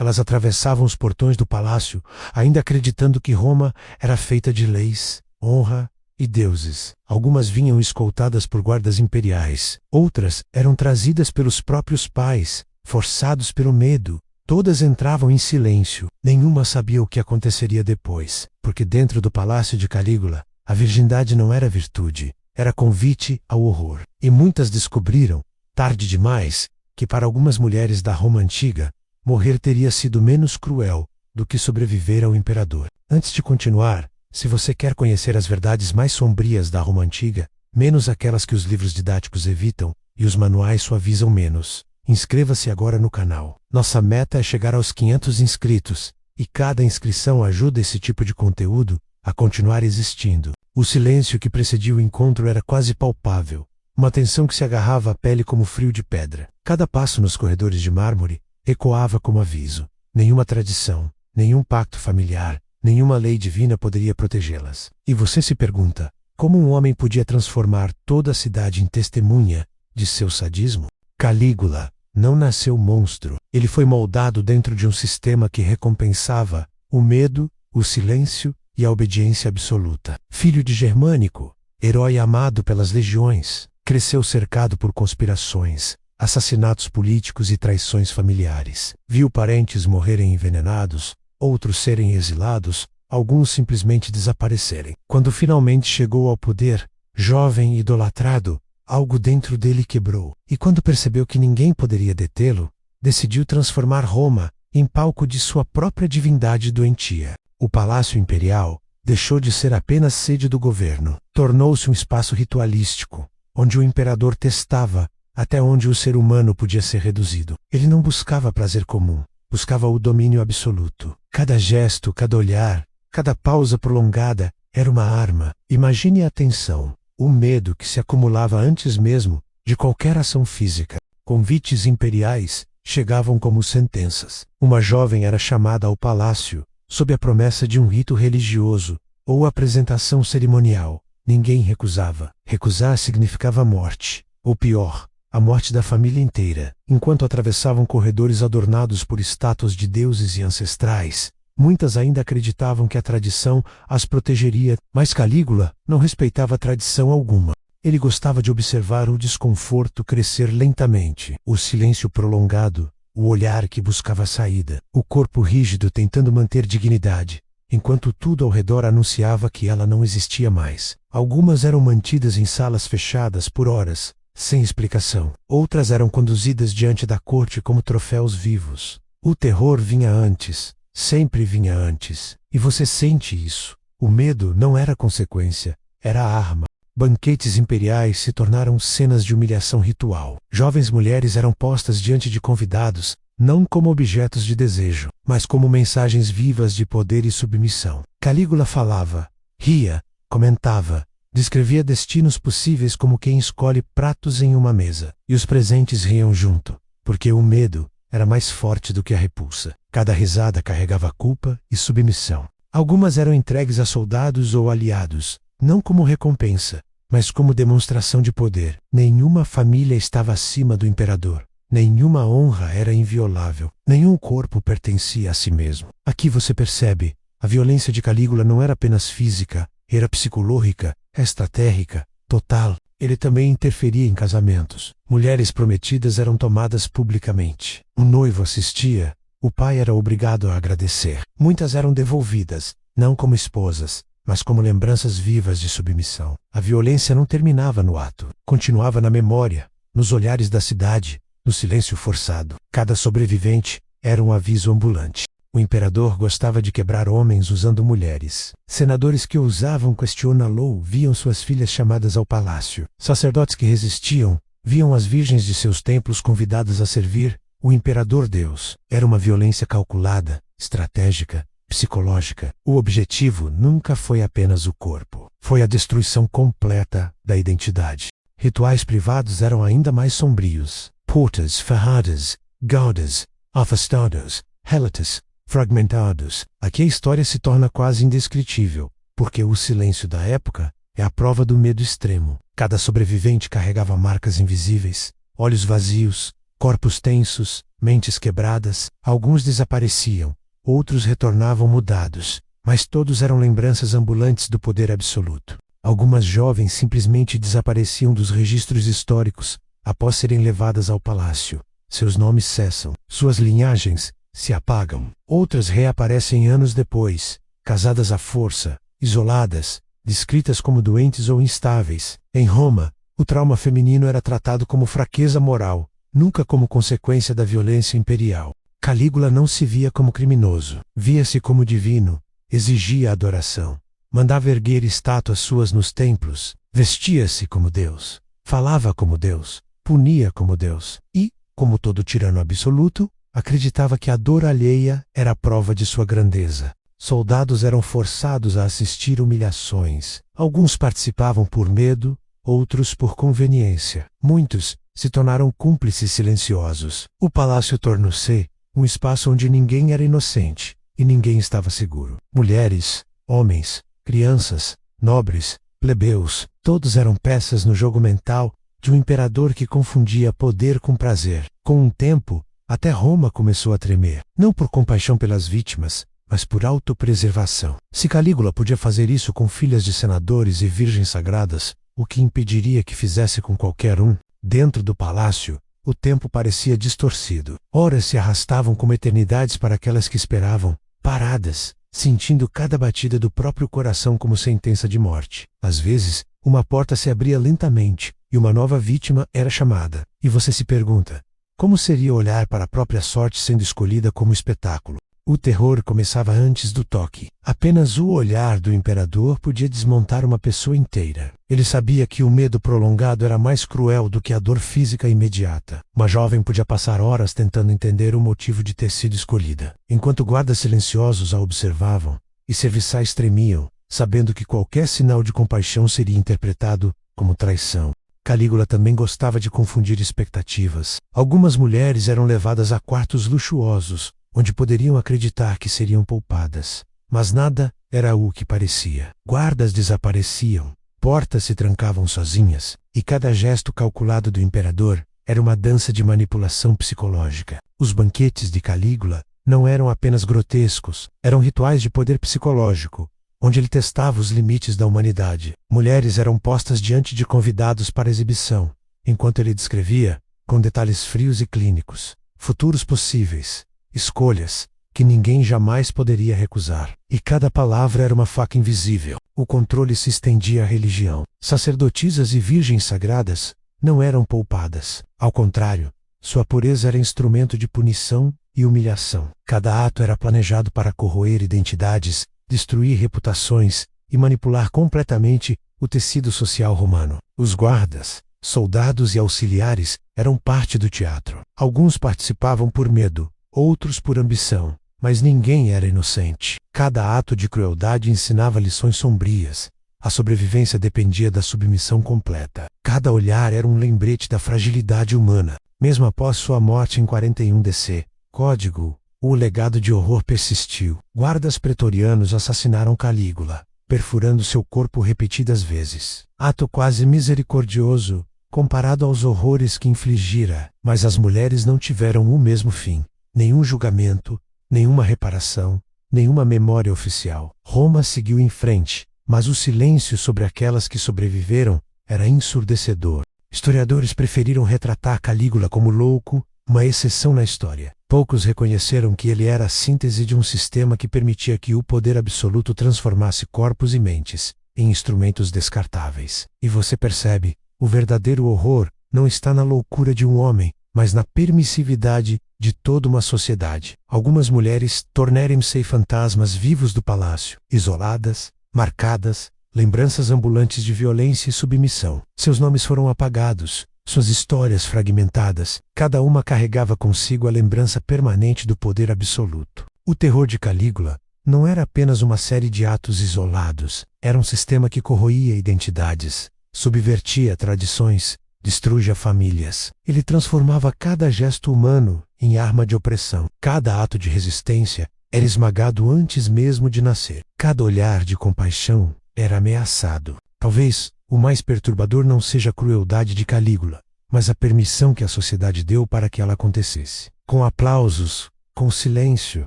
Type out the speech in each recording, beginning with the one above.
Elas atravessavam os portões do palácio, ainda acreditando que Roma era feita de leis, honra e deuses. Algumas vinham escoltadas por guardas imperiais. Outras eram trazidas pelos próprios pais, forçados pelo medo. Todas entravam em silêncio. Nenhuma sabia o que aconteceria depois, porque dentro do palácio de Calígula, a virgindade não era virtude, era convite ao horror. E muitas descobriram, tarde demais, que para algumas mulheres da Roma antiga, morrer teria sido menos cruel do que sobreviver ao imperador. Antes de continuar, se você quer conhecer as verdades mais sombrias da Roma antiga, menos aquelas que os livros didáticos evitam e os manuais suavizam menos, inscreva-se agora no canal. Nossa meta é chegar aos 500 inscritos, e cada inscrição ajuda esse tipo de conteúdo a continuar existindo. O silêncio que precedia o encontro era quase palpável, uma tensão que se agarrava à pele como frio de pedra. Cada passo nos corredores de mármore ecoava como aviso. Nenhuma tradição, nenhum pacto familiar, nenhuma lei divina poderia protegê-las. E você se pergunta, como um homem podia transformar toda a cidade em testemunha de seu sadismo? Calígula não nasceu monstro. Ele foi moldado dentro de um sistema que recompensava o medo, o silêncio e a obediência absoluta. Filho de Germânico, herói amado pelas legiões, cresceu cercado por conspirações, assassinatos políticos e traições familiares. Viu parentes morrerem envenenados, outros serem exilados, alguns simplesmente desaparecerem. Quando finalmente chegou ao poder, jovem e idolatrado, algo dentro dele quebrou. E quando percebeu que ninguém poderia detê-lo, decidiu transformar Roma em palco de sua própria divindade doentia. O Palácio Imperial deixou de ser apenas sede do governo. Tornou-se um espaço ritualístico, onde o imperador testava até onde o ser humano podia ser reduzido. Ele não buscava prazer comum, buscava o domínio absoluto. Cada gesto, cada olhar, cada pausa prolongada era uma arma. Imagine a tensão, o medo que se acumulava antes mesmo de qualquer ação física. Convites imperiais chegavam como sentenças. Uma jovem era chamada ao palácio, sob a promessa de um rito religioso ou apresentação cerimonial. Ninguém recusava. Recusar significava morte, ou pior, a morte da família inteira. Enquanto atravessavam corredores adornados por estátuas de deuses e ancestrais, muitas ainda acreditavam que a tradição as protegeria, mas Calígula não respeitava tradição alguma. Ele gostava de observar o desconforto crescer lentamente, o silêncio prolongado, o olhar que buscava saída, o corpo rígido tentando manter dignidade, enquanto tudo ao redor anunciava que ela não existia mais. Algumas eram mantidas em salas fechadas por horas, sem explicação. Outras eram conduzidas diante da corte como troféus vivos. O terror vinha antes, sempre vinha antes. E você sente isso. O medo não era consequência, era a arma. Banquetes imperiais se tornaram cenas de humilhação ritual. Jovens mulheres eram postas diante de convidados, não como objetos de desejo, mas como mensagens vivas de poder e submissão. Calígula falava, ria, comentava, descrevia destinos possíveis como quem escolhe pratos em uma mesa. E os presentes riam junto, porque o medo era mais forte do que a repulsa. Cada risada carregava culpa e submissão. Algumas eram entregues a soldados ou aliados, não como recompensa, mas como demonstração de poder. Nenhuma família estava acima do imperador. Nenhuma honra era inviolável. Nenhum corpo pertencia a si mesmo. Aqui você percebe, a violência de Calígula não era apenas física, era psicológica, estratégica, total. Ele também interferia em casamentos. Mulheres prometidas eram tomadas publicamente. O noivo assistia, o pai era obrigado a agradecer. Muitas eram devolvidas, não como esposas, mas como lembranças vivas de submissão. A violência não terminava no ato, continuava na memória, nos olhares da cidade, no silêncio forçado. Cada sobrevivente era um aviso ambulante. O imperador gostava de quebrar homens usando mulheres. Senadores que ousavam questioná-lo viam suas filhas chamadas ao palácio. Sacerdotes que resistiam viam as virgens de seus templos convidadas a servir o imperador Deus. Era uma violência calculada, estratégica, psicológica. O objetivo nunca foi apenas o corpo. Foi a destruição completa da identidade. Rituais privados eram ainda mais sombrios. Portas ferradas, gaudas, afastados, relatos, fragmentados. Aqui a história se torna quase indescritível, porque o silêncio da época é a prova do medo extremo. Cada sobrevivente carregava marcas invisíveis, olhos vazios, corpos tensos, mentes quebradas, alguns desapareciam, outros retornavam mudados, mas todos eram lembranças ambulantes do poder absoluto. Algumas jovens simplesmente desapareciam dos registros históricos após serem levadas ao palácio. Seus nomes cessam, suas linhagens se apagam. Outras reaparecem anos depois, casadas à força, isoladas, descritas como doentes ou instáveis. Em Roma, o trauma feminino era tratado como fraqueza moral, nunca como consequência da violência imperial. Calígula não se via como criminoso, via-se como divino, exigia adoração, mandava erguer estátuas suas nos templos, vestia-se como Deus, falava como Deus, punia como Deus e, como todo tirano absoluto, acreditava que a dor alheia era a prova de sua grandeza. Soldados eram forçados a assistir humilhações. Alguns participavam por medo, outros por conveniência. Muitos se tornaram cúmplices silenciosos. O palácio tornou-se um espaço onde ninguém era inocente e ninguém estava seguro. Mulheres, homens, crianças, nobres, plebeus, todos eram peças no jogo mental de um imperador que confundia poder com prazer. Com o tempo, até Roma começou a tremer, não por compaixão pelas vítimas, mas por autopreservação. Se Calígula podia fazer isso com filhas de senadores e virgens sagradas, o que impediria que fizesse com qualquer um? Dentro do palácio, o tempo parecia distorcido. Horas se arrastavam como eternidades para aquelas que esperavam, paradas, sentindo cada batida do próprio coração como sentença de morte. Às vezes, uma porta se abria lentamente e uma nova vítima era chamada. E você se pergunta, como seria olhar para a própria sorte sendo escolhida como espetáculo? O terror começava antes do toque. Apenas o olhar do imperador podia desmontar uma pessoa inteira. Ele sabia que o medo prolongado era mais cruel do que a dor física imediata. Uma jovem podia passar horas tentando entender o motivo de ter sido escolhida, enquanto guardas silenciosos a observavam, e serviçais tremiam, sabendo que qualquer sinal de compaixão seria interpretado como traição. Calígula também gostava de confundir expectativas. Algumas mulheres eram levadas a quartos luxuosos, onde poderiam acreditar que seriam poupadas. Mas nada era o que parecia. Guardas desapareciam, portas se trancavam sozinhas, e cada gesto calculado do imperador era uma dança de manipulação psicológica. Os banquetes de Calígula não eram apenas grotescos, eram rituais de poder psicológico, onde ele testava os limites da humanidade. Mulheres eram postas diante de convidados para exibição, enquanto ele descrevia, com detalhes frios e clínicos, futuros possíveis, escolhas que ninguém jamais poderia recusar. E cada palavra era uma faca invisível. O controle se estendia à religião. Sacerdotisas e virgens sagradas não eram poupadas. Ao contrário, sua pureza era instrumento de punição e humilhação. Cada ato era planejado para corroer identidades, destruir reputações e manipular completamente o tecido social romano. Os guardas, soldados e auxiliares eram parte do teatro. Alguns participavam por medo, outros por ambição, mas ninguém era inocente. Cada ato de crueldade ensinava lições sombrias. A sobrevivência dependia da submissão completa. Cada olhar era um lembrete da fragilidade humana. Mesmo após sua morte em 41 DC, Código, o legado de horror persistiu. Guardas pretorianos assassinaram Calígula, perfurando seu corpo repetidas vezes. Ato quase misericordioso, comparado aos horrores que infligira. Mas as mulheres não tiveram o mesmo fim. Nenhum julgamento, nenhuma reparação, nenhuma memória oficial. Roma seguiu em frente, mas o silêncio sobre aquelas que sobreviveram era ensurdecedor. Historiadores preferiram retratar Calígula como louco, uma exceção na história. Poucos reconheceram que ele era a síntese de um sistema que permitia que o poder absoluto transformasse corpos e mentes em instrumentos descartáveis. E você percebe, o verdadeiro horror não está na loucura de um homem, mas na permissividade de toda uma sociedade. Algumas mulheres tornaram-se fantasmas vivos do palácio, isoladas, marcadas, lembranças ambulantes de violência e submissão. Seus nomes foram apagados, suas histórias fragmentadas, cada uma carregava consigo a lembrança permanente do poder absoluto. O terror de Calígula não era apenas uma série de atos isolados, era um sistema que corroía identidades, subvertia tradições, destruía famílias. Ele transformava cada gesto humano em arma de opressão. Cada ato de resistência era esmagado antes mesmo de nascer. Cada olhar de compaixão era ameaçado. Talvez o mais perturbador não seja a crueldade de Calígula, mas a permissão que a sociedade deu para que ela acontecesse. Com aplausos, com silêncio,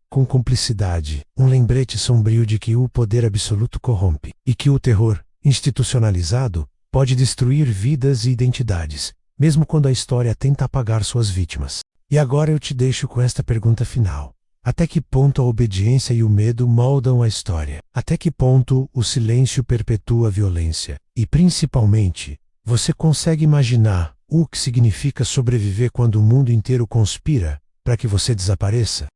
com cumplicidade, um lembrete sombrio de que o poder absoluto corrompe, e que o terror, institucionalizado, pode destruir vidas e identidades, mesmo quando a história tenta apagar suas vítimas. E agora eu te deixo com esta pergunta final. Até que ponto a obediência e o medo moldam a história? Até que ponto o silêncio perpetua a violência? E, principalmente, você consegue imaginar o que significa sobreviver quando o mundo inteiro conspira para que você desapareça?